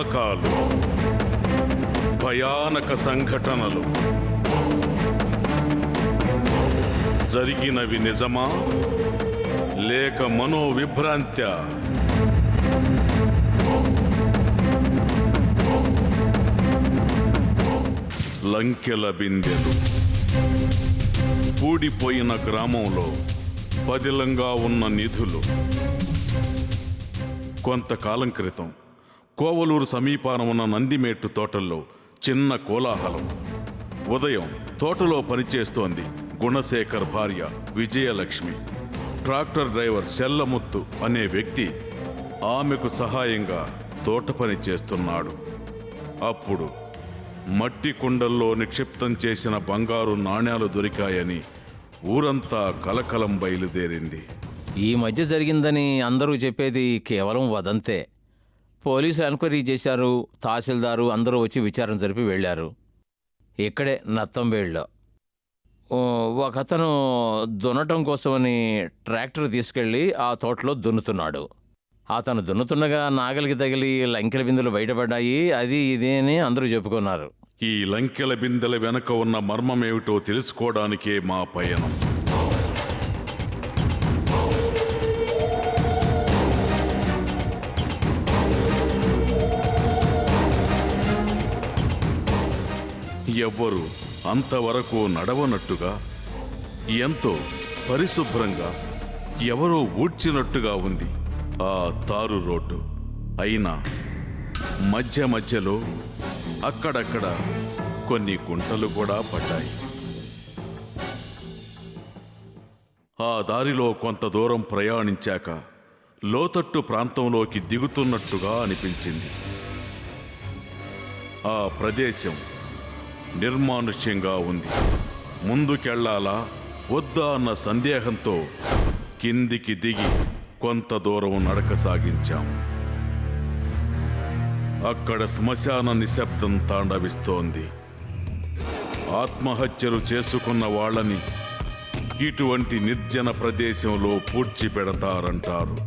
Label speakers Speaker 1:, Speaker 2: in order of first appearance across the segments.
Speaker 1: గమకాలు, భయానక సంఘటనలు జరిగినవి నిజమా లేక మనోవిభ్రాంత్యా? లంకెల బిందెలు. పూడిపోయిన గ్రామంలో పదిలంగా ఉన్న నిధులు. కొంతకాలం క్రితం కోవలూరు సమీపాన ఉన్న నందిమేట్టు తోటల్లో చిన్న కోలాహలం. ఉదయం తోటలో పనిచేస్తోంది గుణశేఖర్ భార్య విజయలక్ష్మి. ట్రాక్టర్ డ్రైవర్ సెల్లముత్తు అనే వ్యక్తి ఆమెకు సహాయంగా తోట పని చేస్తున్నాడు. అప్పుడు మట్టి కుండల్లో నిక్షిప్తం చేసిన బంగారు నాణ్యాలు దొరికాయని ఊరంతా కలకలం బయలుదేరింది.
Speaker 2: ఈ మధ్య జరిగిందని అందరూ చెప్పేది కేవలం వదంతే. పోలీసు ఎంక్వైరీ చేశారు, తహసీల్దారు అందరూ వచ్చి విచారణ జరిపి వెళ్ళారు. ఇక్కడే నత్తంబేళ్ళలో ఒకతను దున్నటం కోసమని ట్రాక్టర్ తీసుకెళ్ళి ఆ తోటలో దున్నుతున్నాడు. అతను దున్నుతుండగా నాగలికి తగిలి లంకెల బిందెలు బయటపడ్డాయి. అది ఇదే అని అందరూ చెప్పుకున్నారు.
Speaker 1: ఈ లంకెల బిందెల వెనక ఉన్న మర్మమేమిటో తెలుసుకోవడానికే మా పయనం. ఎవ్వరు అంతవరకు నడవనట్టుగా, ఎంతో పరిశుభ్రంగా ఎవరో ఊడ్చినట్టుగా ఉంది ఆ తారు రోడ్డు. అయినా మధ్య మధ్యలో అక్కడక్కడ కొన్ని గుంటలు కూడా పడ్డాయి. ఆ దారిలో కొంత దూరం ప్రయాణించాక లోతట్టు ప్రాంతంలోకి దిగుతున్నట్టుగా అనిపించింది. ఆ ప్రదేశం నిర్మానుష్యంగా ఉంది. ముందుకెళ్లాలా వద్దా అన్న సందేహంతో కిందికి దిగి కొంత దూరం నడక సాగించాం. అక్కడ శ్మశాన నిశ్శబ్దం తాండవిస్తోంది. ఆత్మహత్యలు చేసుకున్న వాళ్ళని ఇటువంటి నిర్జన ప్రదేశంలో పూడ్చిపెడతారంటారు.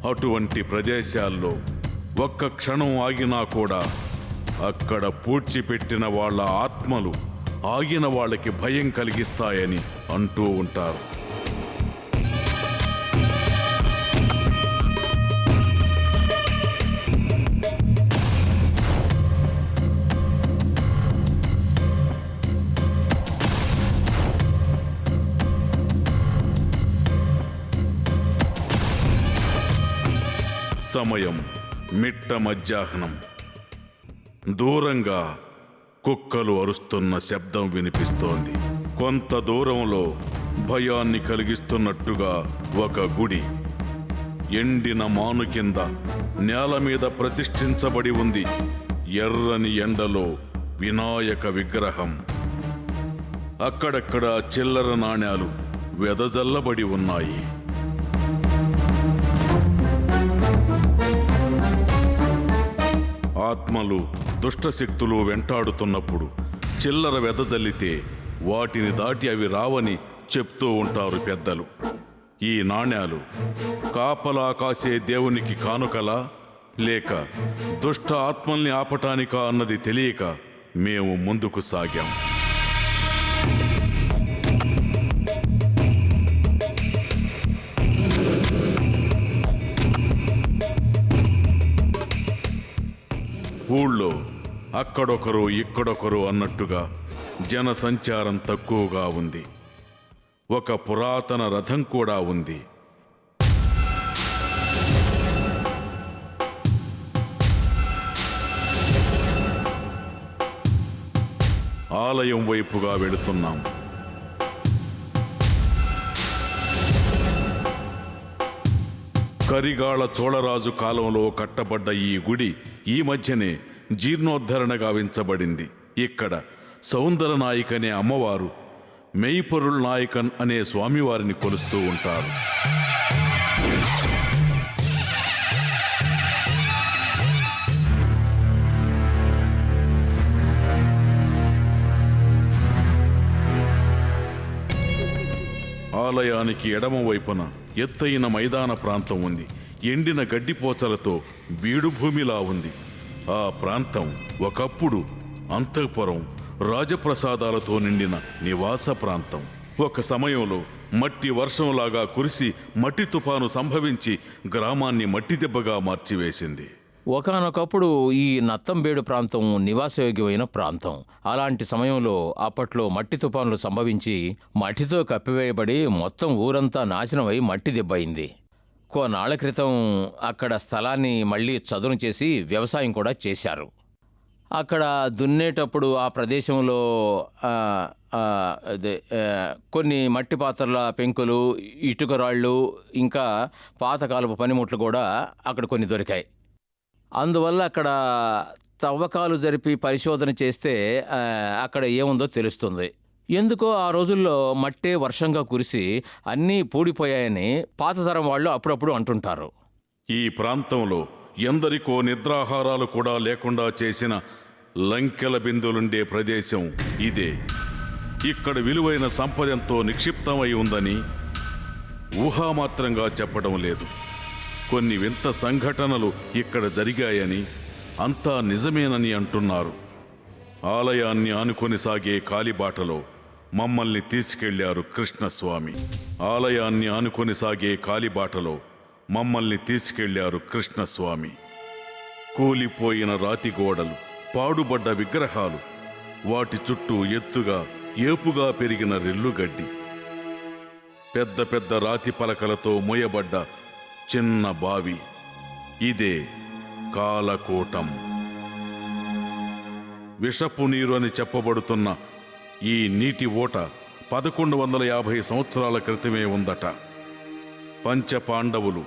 Speaker 1: అటువంటి ప్రదేశాల్లో ఒక్క క్షణం ఆగినా కూడా అక్కడ పూడ్చిపెట్టిన వాళ్ళ ఆత్మలు ఆగిన వాళ్ళకి భయం కలిగిస్తాయని అంటూ ఉంటారు. సమయం మిట్ట మధ్యాహ్నం. దూరంగా కుక్కలు అరుస్తున్న శబ్దం వినిపిస్తోంది. కొంత దూరంలో భయాన్ని కలిగిస్తున్నట్టుగా ఒక గుడి ఎండిన మాను కింద నేల మీద ప్రతిష్ఠించబడి ఉంది. ఎర్రని ఎండలో వినాయక విగ్రహం. అక్కడక్కడ చిల్లర నాణ్యాలు వెదజల్లబడి ఉన్నాయి. ఆత్మలు దుష్టశక్తులు వెంటాడుతున్నప్పుడు చిల్లర వెదజల్లితే వాటిని దాటి అవి రావని చెప్తూ ఉంటారు పెద్దలు. ఈ నాణ్యాలు కాపలా కాసే దేవునికి కానుకలా లేక దుష్ట ఆత్మల్ని ఆపటానికా అన్నది తెలియక మేము ముందుకు సాగాం. ఊళ్ళో అక్కడొకరు ఇక్కడొకరు అన్నట్టుగా జన సంచారం తక్కువగా ఉంది. ఒక పురాతన రథం కూడా ఉంది. ఆలయం వైపుగా వెళుతున్నాం. కరిగాళ చోళరాజు కాలంలో కట్టబడ్డ ఈ గుడి ఈ మధ్యనే జీర్ణోద్ధరణ గావించబడింది. ఇక్కడ సౌందర నాయక్ అనే అమ్మవారు, మెయిపొరుల్ నాయకన్ అనే స్వామివారిని కొలుస్తూ ఉంటారు. ఆలయానికి ఎడమ వైపున ఎత్తైన మైదాన ప్రాంతం ఉంది. ఎండిన గడ్డిపోచలతో బీడు భూమిలా ఉంది. ఆ ప్రాంతం ఒకప్పుడు అంతఃపురం, రాజప్రసాదాలతో నిండిన నివాస ప్రాంతం. ఒక సమయంలో మట్టి వర్షంలాగా కురిసి మట్టి తుఫాను సంభవించి గ్రామాన్ని మట్టి దెబ్బగా మార్చివేసింది.
Speaker 2: ఒకానొకప్పుడు ఈ నత్తంబేడు ప్రాంతం నివాసయోగ్యమైన ప్రాంతం. అలాంటి సమయంలో అప్పట్లో మట్టి తుఫానులు సంభవించి మట్టితో కప్పివేయబడి మొత్తం ఊరంతా నాశనమై మట్టి దెబ్బయింది. కొన్నాళ్ల క్రితం అక్కడ స్థలాన్ని మళ్ళీ చదును చేసి వ్యవసాయం కూడా చేశారు. అక్కడ దున్నేటప్పుడు ఆ ప్రదేశంలో కొన్ని మట్టి పాత్రల పెంకులు, ఇటుకరాళ్ళు, ఇంకా పాతకాలపు పనిముట్లు కూడా అక్కడ కొన్ని దొరికాయి. అందువల్ల అక్కడ తవ్వకాలు జరిపి పరిశోధన చేస్తే అక్కడ ఏముందో తెలుస్తుంది. ఎందుకో ఆ రోజుల్లో మట్టే వర్షంగా కురిసి అన్నీ పూడిపోయాయని పాతతరం వాళ్ళు అప్పుడప్పుడు అంటుంటారు.
Speaker 1: ఈ ప్రాంతంలో ఎందరికో నిద్రాహారాలు కూడా లేకుండా చేసిన లంకెల బిందులుండే ప్రదేశం ఇదే. ఇక్కడ విలువైన సంపదెంతో నిక్షిప్తమై ఉందని ఊహామాత్రంగా చెప్పడం లేదు. కొన్ని వింత సంఘటనలు ఇక్కడ జరిగాయని, అంతా నిజమేనని అంటున్నారు. ఆలయాన్ని ఆనుకొని సాగే కాలిబాటలో మమ్మల్ని తీసుకెళ్లారు కృష్ణస్వామి. ఆలయాన్ని ఆనుకొని సాగే కాలిబాటలో మమ్మల్ని తీసుకెళ్లారు కృష్ణస్వామి. కూలిపోయిన రాతి గోడలు, పాడుబడ్డ విగ్రహాలు, వాటి చుట్టూ ఎత్తుగా ఏపుగా పెరిగిన రెల్లుగడ్డి, పెద్ద పెద్ద రాతి పలకలతో మోయబడ్డ చిన్న బావి. ఇదే కాలకూటం. విషపు నీరు అని చెప్పబడుతున్న ఈ నీటి ఓట 1150 సంవత్సరాల క్రితమే ఉందట. పంచపాండవులు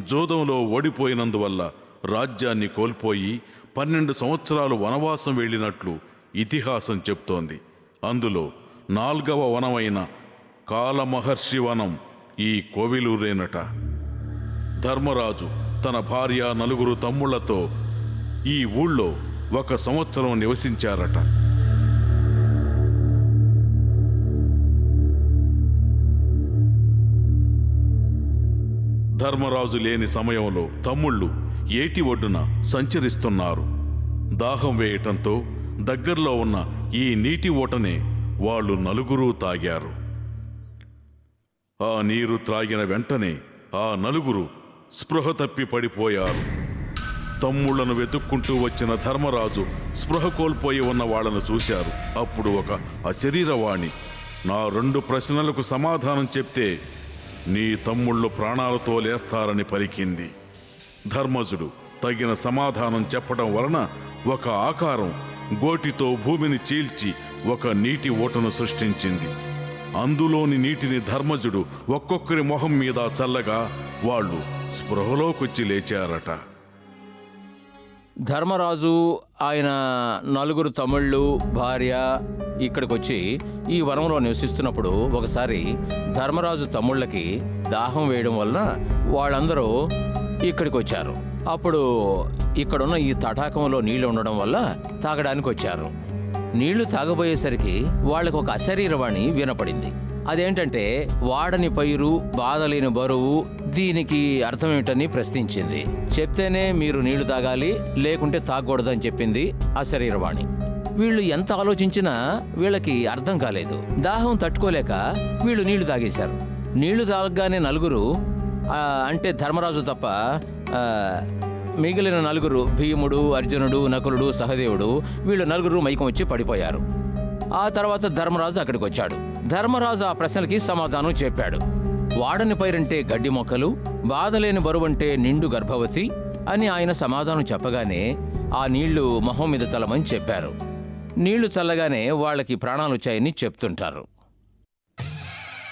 Speaker 1: జోదంలో ఓడిపోయినందువల్ల రాజ్యాన్ని కోల్పోయి 12 సంవత్సరాలు వనవాసం వెళ్ళినట్లు ఇతిహాసం చెప్తోంది. అందులో 4వ వనమైన కాలమహర్షి వనం ఈ కోవిలూరేనట. ధర్మరాజు తన భార్య 4 తమ్ముళ్లతో ఈ ఊళ్ళో 1 సంవత్సరం నివసించారట. ధర్మరాజు లేని సమయంలో తమ్ముళ్ళు ఏటి ఒడ్డున సంచరిస్తున్నారు. దాహం వేయటంతో దగ్గరలో ఉన్న ఈ నీటి ఓటనే వాళ్ళు 4 తాగారు. ఆ నీరు త్రాగిన వెంటనే ఆ 4 స్పృహ తప్పి పడిపోయారు. తమ్ముళ్లను వెతుక్కుంటూ వచ్చిన ధర్మరాజు స్పృహ కోల్పోయి ఉన్న వాళ్లను చూశారు. అప్పుడు ఒక అశరీరవాణి, నా 2 ప్రశ్నలకు సమాధానం చెప్తే నీ తమ్ముళ్ళు ప్రాణాలతో లేస్తారని పలికింది. ధర్మజుడు తగిన సమాధానం చెప్పడం వలన ఒక ఆకారం గోటితో భూమిని చీల్చి ఒక నీటి ఓటను సృష్టించింది. అందులోని నీటిని ధర్మజుడు ఒక్కొక్కరి మొహం మీద చల్లగా వాళ్ళు స్పృహలోకొచ్చి లేచారట.
Speaker 2: ధర్మరాజు ఆయన 4 తమ్ముళ్ళు, భార్య ఇక్కడికి వచ్చి ఈ వనంలో నివసిస్తున్నప్పుడు ఒకసారి ధర్మరాజు తమ్ముళ్ళకి దాహం వేయడం వలన వాళ్ళందరూ ఇక్కడికి వచ్చారు. అప్పుడు ఇక్కడున్న ఈ తటాకంలో నీళ్లు ఉండడం వల్ల తాగడానికి వచ్చారు. నీళ్లు తాగబోయేసరికి వాళ్ళకు ఒక అశరీరవాణి వినపడింది. అదేంటంటే, వాడని పైరు, బాధలేని బరువు, దీనికి అర్థమేమిటని ప్రశ్నించింది. చెప్తేనే మీరు నీళ్లు తాగాలి, లేకుంటే తాగకూడదని చెప్పింది అశరీరవాణి. వీళ్ళు ఎంత ఆలోచించినా వీళ్ళకి అర్థం కాలేదు. దాహం తట్టుకోలేక వీళ్ళు నీళ్లు తాగేశారు. నీళ్లు తాగగానే 4 అంటే ధర్మరాజు తప్ప మిగిలిన 4 భీముడు, అర్జునుడు, నకులుడు, సహదేవుడు, వీళ్ళు 4 మైకం వచ్చి పడిపోయారు. ఆ తర్వాత ధర్మరాజు అక్కడికి వచ్చాడు. ధర్మరాజు ఆ ప్రశ్నలకి సమాధానం చెప్పాడు. వాడని పైరంటే గడ్డి మొక్కలు, బాధలేని బరువంటే నిండు గర్భవతి అని ఆయన సమాధానం చెప్పగానే ఆ నీళ్లు మొహం మీద చల్లమని చెప్పారు. నీళ్లు చల్లగానే వాళ్ళకి ప్రాణాలు వచ్చాయని చెప్తుంటారు.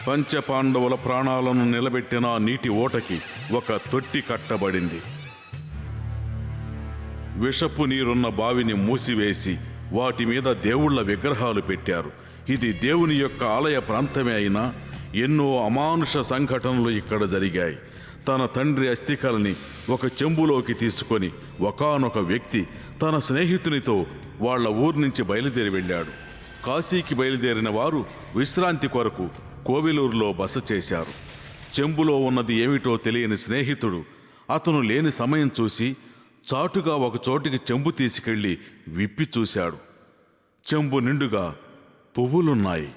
Speaker 1: పంచపాండవుల ప్రాణాలను నిలబెట్టిన నీటి ఓటకి ఒక తొట్టి కట్టబడింది. విషపు నీరున్న బావిని మూసివేసి వాటి మీద దేవుళ్ల విగ్రహాలు పెట్టారు. ఇది దేవుని యొక్క ఆలయ ప్రాంతమే అయినా ఎన్నో అమానుష సంఘటనలు ఇక్కడ జరిగాయి. తన తండ్రి అస్థికల్ని ఒక చెంబులోకి తీసుకొని ఒకానొక వ్యక్తి తన స్నేహితునితో వాళ్ల ఊరి నుంచి బయలుదేరి వెళ్ళాడు. కాశీకి బయలుదేరిన వారు విశ్రాంతి కొరకు కోవిలూరులో బస చేశారు. చెంబులో ఉన్నది ఏమిటో తెలియని స్నేహితుడు అతను లేని సమయం చూసి చాటుగా ఒక చోటికి చెంబు తీసుకెళ్లి విప్పి చూశాడు. చెంబు నిండుగా పువ్వులున్నాయి.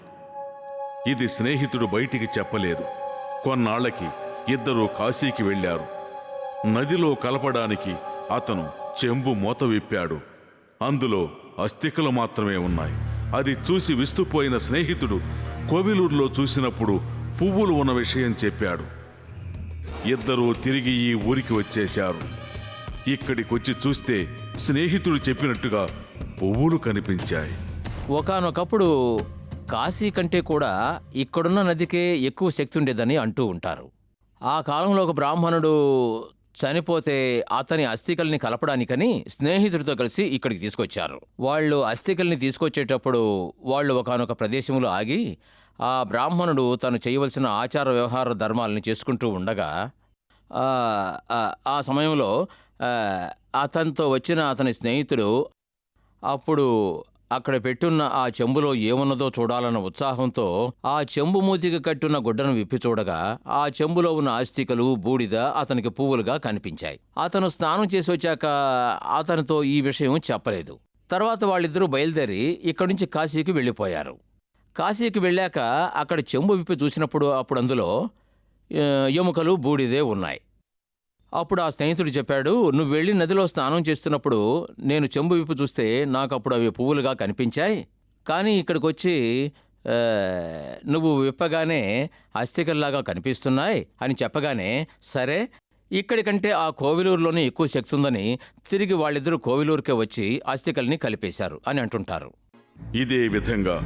Speaker 1: ఇది స్నేహితుడు బయటికి చెప్పలేదు. కొన్నాళ్లకి ఇద్దరూ కాశీకి వెళ్ళారు. నదిలో కలపడానికి అతను చెంబు మూత విప్పాడు. అందులో అస్థికలు మాత్రమే ఉన్నాయి. అది చూసి విస్తుపోయిన స్నేహితుడు కోవిలూరులో చూసినప్పుడు పువ్వులు ఉన్న విషయం చెప్పాడు. ఇద్దరూ తిరిగి ఈ ఊరికి వచ్చేశారు. ఇక్కడికొచ్చి చూస్తే స్నేహితుడు చెప్పినట్టుగా పువ్వులు కనిపించాయి.
Speaker 2: ఒకానొకప్పుడు కాశీ కంటే కూడా ఇక్కడున్న నదికే ఎక్కువ శక్తి ఉండేదని అంటూ ఉంటారు. ఆ కాలంలో ఒక బ్రాహ్మణుడు చనిపోతే అతని అస్థికల్ని కలపడానికని స్నేహితుడితో కలిసి ఇక్కడికి తీసుకొచ్చారు. వాళ్ళు అస్థికల్ని తీసుకొచ్చేటప్పుడు వాళ్ళు ఒకానొక ప్రదేశంలో ఆగి ఆ బ్రాహ్మణుడు తను చేయవలసిన ఆచార వ్యవహార ధర్మాలని చేసుకుంటూ ఉండగా ఆ సమయంలో అతనితో వచ్చిన అతని స్నేహితుడు అప్పుడు అక్కడ పెట్టున్న ఆ చెంబులో ఏమున్నదో చూడాలన్న ఉత్సాహంతో ఆ చెంబు మూతికి కట్టున్న గుడ్డను విప్పి చూడగా ఆ చెంబులో ఉన్న ఆస్తికలు బూడిద అతనికి పువ్వులుగా కనిపించాయి. అతను స్నానం చేసి వచ్చాక అతనితో ఈ విషయం చెప్పలేదు. తర్వాత వాళ్ళిద్దరూ బయలుదేరి ఇక్కడి నుంచి కాశీకి వెళ్ళిపోయారు. కాశీకి వెళ్ళాక అక్కడ చెంబు విప్పి చూసినప్పుడు అప్పుడు అందులో ఎముకలు బూడిదే ఉన్నాయి. అప్పుడు ఆ స్నేహితుడు చెప్పాడు, నువ్వు వెళ్ళి నదిలో స్నానం చేస్తున్నప్పుడు నేను చెంబు విప్పు చూస్తే నాకు అప్పుడు అవి పువ్వులుగా కనిపించాయి. కానీ ఇక్కడికి వచ్చి నువ్వు విప్పగానే అస్థికల్లాగా కనిపిస్తున్నాయి అని చెప్పగానే సరే ఇక్కడికంటే ఆ కోవిలూరులోనే ఎక్కువ శక్తి ఉందని తిరిగి వాళ్ళిద్దరూ కోవిలూరుకే వచ్చి అస్థికల్ని కలిపేశారు అని అంటుంటారు.
Speaker 1: ఇదే విధంగా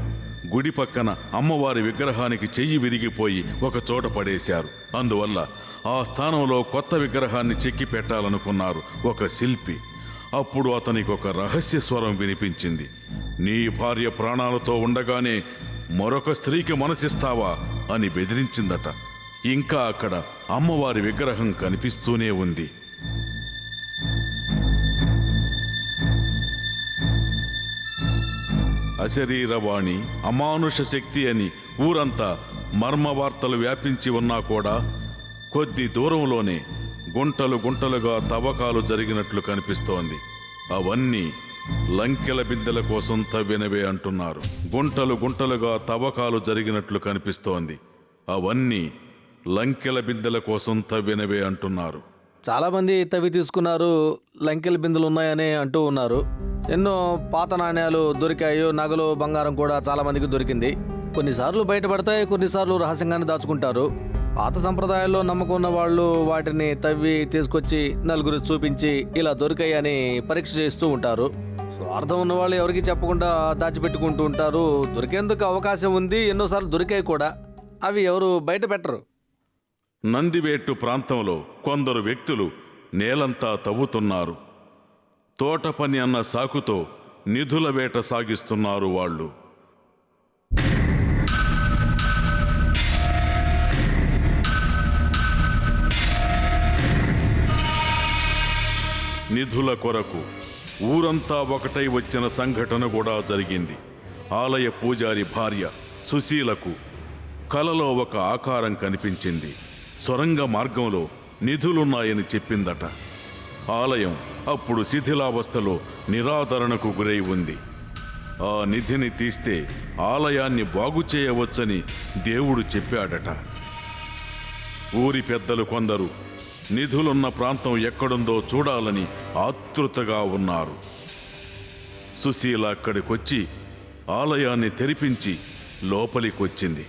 Speaker 1: గుడి పక్కన అమ్మవారి విగ్రహానికి చెయ్యి విరిగిపోయి ఒక చోట పడేశారు. అందువల్ల ఆ స్థానంలో కొత్త విగ్రహాన్ని చెక్కి పెట్టాలనుకున్నారు ఒక శిల్పి. అప్పుడు అతనికి ఒక రహస్య స్వరం వినిపించింది. నీ భార్య ప్రాణాలతో ఉండగానే మరొక స్త్రీకి మనసిస్తావా అని బెదిరించిందట. ఇంకా అక్కడ అమ్మవారి విగ్రహం కనిపిస్తూనే ఉంది. అశరీరవాణి, అమానుష శక్తి అని ఊరంతా మర్మవార్తలు వ్యాపించి ఉన్నా కూడా కొద్ది దూరంలోనే గుంటలు గుంటలుగా తవ్వకాలు జరిగినట్లు కనిపిస్తోంది. అవన్నీ లంకెల బిందెల కోసం తవ్వినవే అంటున్నారు. గుంటలు గుంటలుగా తవ్వకాలు జరిగినట్లు కనిపిస్తోంది. అవన్నీ లంకెల బిందెల కోసం తవ్వినవే అంటున్నారు.
Speaker 3: చాలామంది తవ్వి తీసుకున్నారు, లంకెల బిందులు ఉన్నాయని అంటూ ఉన్నారు. ఎన్నో పాత నాణ్యాలు దొరికాయి, నగలు బంగారం కూడా చాలామందికి దొరికింది. కొన్నిసార్లు బయటపడతాయి, కొన్నిసార్లు రహస్యంగానే దాచుకుంటారు. పాత సంప్రదాయాల్లో నమ్మకం ఉన్న వాళ్ళు వాటిని తవ్వి తీసుకొచ్చి నలుగురు చూపించి ఇలా దొరికాయి అని పరీక్ష చేస్తూ ఉంటారు. స్వార్థం ఉన్న వాళ్ళు ఎవరికి చెప్పకుండా దాచిపెట్టుకుంటూ ఉంటారు. దొరికేందుకు అవకాశం ఉంది, ఎన్నోసార్లు దొరికాయి కూడా, అవి ఎవరు బయట పెట్టరు.
Speaker 1: నందివేట్టు ప్రాంతంలో కొందరు వ్యక్తులు నేలంతా తవ్వుతున్నారు. తోట పని అన్న సాకుతో నిధుల వేట సాగిస్తున్నారు వాళ్ళు. నిధుల కొరకు ఊరంతా ఒకటై వచ్చిన సంఘటన కూడా జరిగింది. ఆలయ పూజారి భార్య సుశీలకు కలలో ఒక ఆకారం కనిపించింది. సొరంగ మార్గంలో నిధులున్నాయని చెప్పిందట. ఆలయం అప్పుడు శిథిలావస్థలో నిరాదరణకు గురై ఉంది. ఆ నిధిని తీస్తే ఆలయాన్ని బాగు చేయవచ్చని దేవుడు చెప్పాడట. ఊరి పెద్దలు కొందరు నిధులున్న ప్రాంతం ఎక్కడుందో చూడాలని ఆతృతగా ఉన్నారు. సుశీల అక్కడికొచ్చి ఆలయాన్ని తెరిపించి లోపలికొచ్చింది.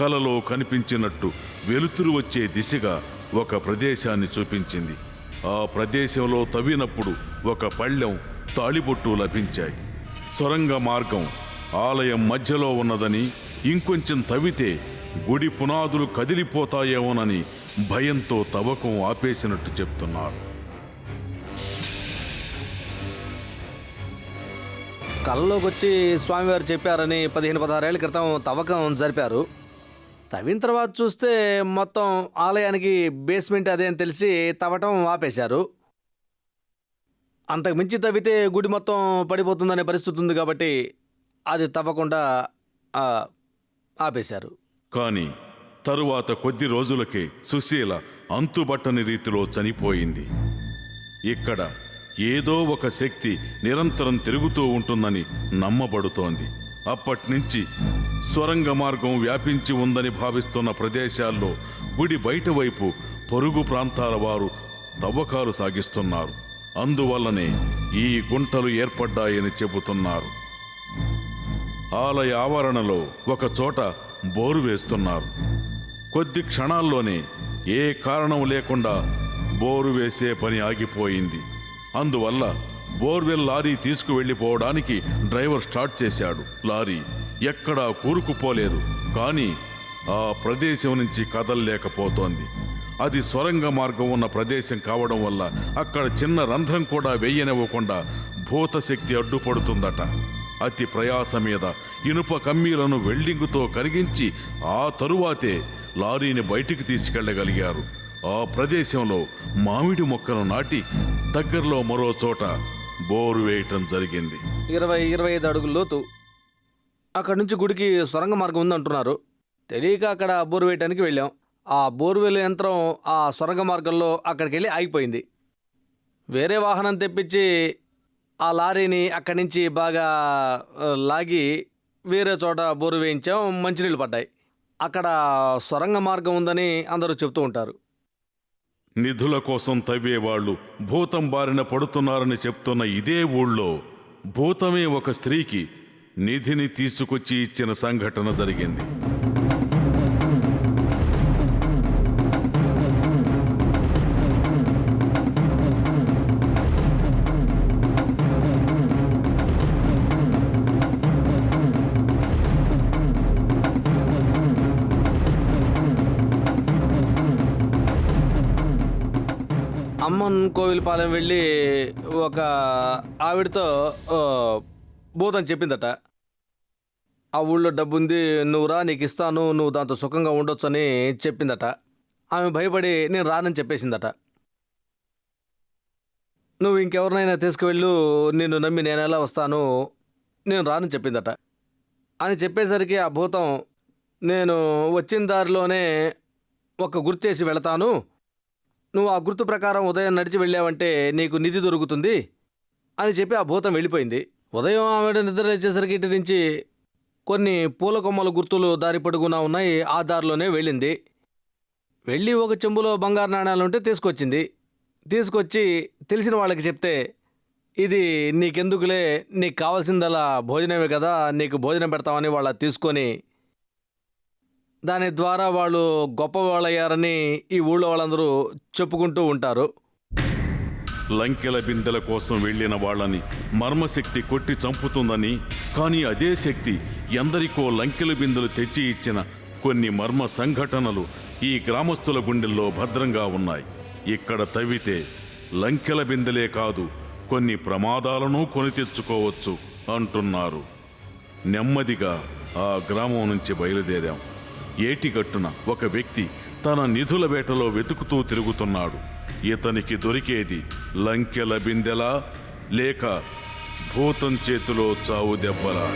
Speaker 1: కలలో కనిపించినట్టు వెలుతురు వచ్చే దిశగా ఒక ప్రదేశాన్ని చూపించింది. ఆ ప్రదేశంలో తవ్వినప్పుడు ఒక పళ్ళెం, తాళిబొట్టు లభించాయి. సొరంగ మార్గం ఆలయం మధ్యలో ఉన్నదని, ఇంకొంచెం తవ్వితే గుడి పునాదులు కదిలిపోతాయేమోనని భయంతో తవ్వకం ఆపేసినట్టు చెప్తున్నారు.
Speaker 3: కళ్ళలోకి వచ్చి స్వామివారు చెప్పారని 15-16 ఏళ్ల క్రితం తవ్వకం జరిపారు. తవ్విన తర్వాత చూస్తే మొత్తం ఆలయానికి బేస్మెంట్ అదే అని తెలిసి తవ్వటం ఆపేశారు. అంతకు మించి తవ్వితే గుడి మొత్తం పడిపోతుందనే పరిస్థితి ఉంది కాబట్టి అది తవ్వకుండా ఆపేశారు.
Speaker 1: కానీ తరువాత కొద్ది రోజులకే సుశీల అంతుబట్టని రీతిలో చనిపోయింది. ఇక్కడ ఏదో ఒక శక్తి నిరంతరం తిరుగుతూ ఉంటుందని నమ్మబడుతోంది. అప్పట్నుంచి స్వరంగ మార్గం వ్యాపించి ఉందని భావిస్తున్న ప్రదేశాల్లో గుడి బయట వైపు పొరుగు ప్రాంతాల వారు తవ్వకాలు సాగిస్తున్నారు. అందువల్లనే ఈ గుంటలు ఏర్పడ్డాయని చెబుతున్నారు. ఆలయ ఆవరణలో ఒక చోట బోరు వేస్తున్నారు. కొద్ది క్షణాల్లోనే ఏ కారణం లేకుండా బోరు వేసే పని ఆగిపోయింది. అందువల్ల బోర్వెల్ లారీ తీసుకువెళ్ళిపోవడానికి డ్రైవర్ స్టార్ట్ చేశాడు. లారీ ఎక్కడా కూరుకుపోలేదు, కానీ ఆ ప్రదేశం నుంచి కదలలేకపోతోంది. అది సొరంగ మార్గం ఉన్న ప్రదేశం కావడం వల్ల అక్కడ చిన్న రంధ్రం కూడా వేయనివ్వకుండా భూతశక్తి అడ్డుపడుతుందట. అతి ప్రయాస మీద ఇనుప కమ్మీలను వెల్డింగుతో కరిగించి ఆ తరువాతే లారీని బయటికి తీసుకెళ్లగలిగారు. ఆ ప్రదేశంలో మామిడి మొక్కను నాటి దగ్గరలో మరో చోట బోరు వేయటం జరిగింది.
Speaker 3: 20-25 అడుగుల లోతు. అక్కడి నుంచి గుడికి సొరంగ మార్గం ఉంది అంటున్నారు. తెలియక అక్కడ బోరు వేయడానికి వెళ్ళాం. ఆ బోర్వెల్ యంత్రం ఆ సొరంగ మార్గంలో అక్కడికి వెళ్ళి ఆగిపోయింది. వేరే వాహనం తెప్పించి ఆ లారీని అక్కడి నుంచి బాగా లాగి వేరే చోట బోరు వేయించాం. మంచినీళ్ళు పడ్డాయి. అక్కడ సొరంగ మార్గం ఉందని అందరూ చెప్తూ ఉంటారు.
Speaker 1: నిధుల కోసం తవ్వేవాళ్లు భూతం బారిన పడుతున్నారని చెప్తున్న ఇదే ఊళ్ళో భూతమే ఒక స్త్రీకి నిధిని తీసుకొచ్చి ఇచ్చిన సంఘటన జరిగింది.
Speaker 3: అమ్మన్ కోవిలపాలెం వెళ్ళి ఒక ఆవిడతో భూతం చెప్పిందట. ఆ ఊళ్ళో డబ్బు ఉంది, నువ్వురా, నీకు ఇస్తాను, నువ్వు దాంతో సుఖంగా ఉండొచ్చు అని చెప్పిందట. ఆమె భయపడి నేను రానని చెప్పేసిందట. నువ్వు ఇంకెవరినైనా తీసుకువెళ్ళు, నిన్ను నమ్మి నేను ఎలా వస్తాను, నేను రానని చెప్పిందట. అని చెప్పేసరికి ఆ భూతం, నేను వచ్చిన దారిలోనే ఒక గుర్తు చేసి వెళతాను, నువ్వు ఆ గుర్తు ప్రకారం ఉదయం నడిచి వెళ్ళావంటే నీకు నిధి దొరుకుతుంది అని చెప్పి ఆ భూతం వెళ్ళిపోయింది. ఉదయం ఆవిడ నిద్ర లేచేసరికి ఇటు నుంచి కొన్ని పూల కొమ్మల గుర్తులు దారి పొడుగునా ఉన్నాయి. ఆ దారిలోనే వెళ్ళింది. వెళ్ళి ఒక చెంబులో బంగారు నాణ్యాలు ఉంటే తీసుకొచ్చింది. తీసుకొచ్చి తెలిసిన వాళ్ళకి చెప్తే, ఇది నీకెందుకులే, నీకు కావాల్సిందలా భోజనమే కదా, నీకు భోజనం పెడతామని వాళ్ళ తీసుకొని దాని ద్వారా వాళ్ళు గొప్పవాళ్ళయ్యారని ఈ ఊళ్ళో వాళ్ళందరూ చెప్పుకుంటూ ఉంటారు.
Speaker 1: లంకెల బిందెల కోసం వెళ్ళిన వాళ్ళని మర్మశక్తి కొట్టి చంపుతుందని, కానీ అదే శక్తి ఎందరికో లంకెల బిందెలు తెచ్చి ఇచ్చిన కొన్ని మర్మ సంఘటనలు ఈ గ్రామస్తుల గుండెల్లో భద్రంగా ఉన్నాయి. ఇక్కడ తవ్వితే లంకెల బిందెలే కాదు, కొన్ని ప్రమాదాలను కొని తెచ్చుకోవచ్చు అంటున్నారు. నెమ్మదిగా ఆ గ్రామం నుంచి బయలుదేరాం. ఏటిగట్టున ఒక వ్యక్తి తన నిధుల వేటలో వెతుకుతూ తిరుగుతున్నాడు. ఇతనికి దొరికేది లంకెల బిందెలా లేక భూతం చేతిలో చావు దెబ్బలా?